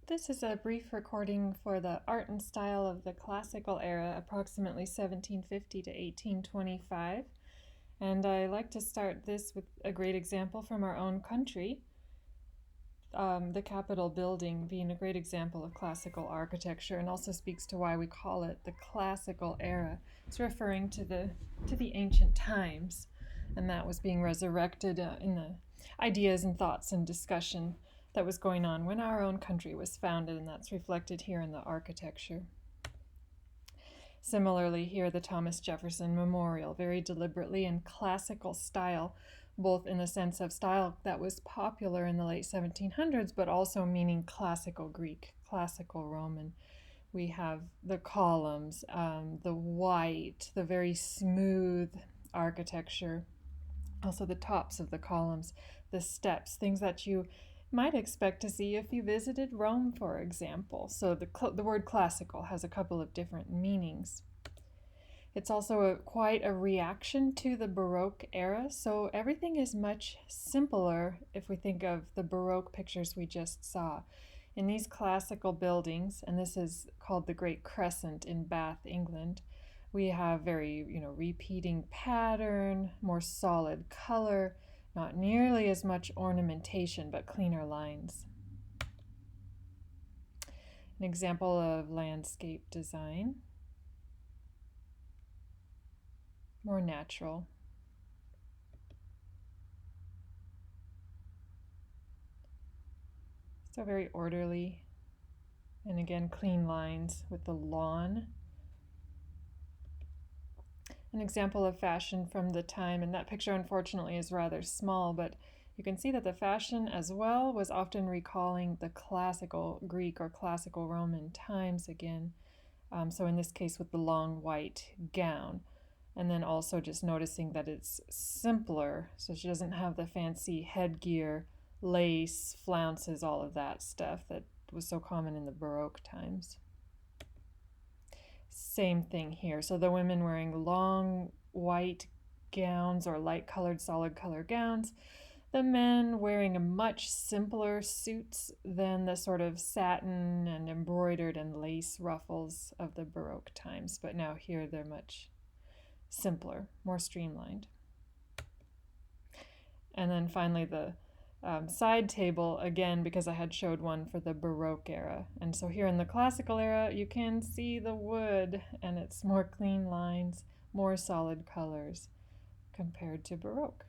This is a brief recording for the art and style of the classical era, approximately 1750 to 1825. And I like to start this with a great example from our own country, the Capitol building being a great example of classical architecture, and also speaks to why we call it the classical era. It's referring to the ancient times, and that was being resurrected in the ideas and thoughts and discussion that was going on when our own country was founded, and that's reflected here in the architecture. Similarly, here the Thomas Jefferson Memorial, very deliberately in classical style, both in the sense of style that was popular in the late 1700s, but also meaning classical Greek, classical Roman. We have the columns, the white, the very smooth architecture, also the tops of the columns, the steps, things that you might expect to see if you visited Rome, for example. So the word classical has a couple of different meanings. It's also quite a reaction to the Baroque era, so everything is much simpler if we think of the Baroque pictures we just saw. In these classical buildings, and this is called the Great Crescent in Bath, England, we have very, repeating pattern, more solid color, not nearly as much ornamentation, but cleaner lines. An example of landscape design, more natural. So very orderly, and again, clean lines with the lawn. An example of fashion from the time, and that picture unfortunately is rather small, but you can see that the fashion as well was often recalling the classical Greek or classical Roman times again. So in this case with the long white gown. And then also just noticing that it's simpler, so she doesn't have the fancy headgear, lace, flounces, all of that stuff that was so common in the Baroque times. Same thing here. So the women wearing long white gowns or light colored, solid color gowns. The men wearing a much simpler suits than the sort of satin and embroidered and lace ruffles of the Baroque times. But now here they're much simpler, more streamlined. And then finally the side table, again, because I had showed one for the Baroque era. And so here in the classical era, you can see the wood, and it's more clean lines, more solid colors compared to Baroque.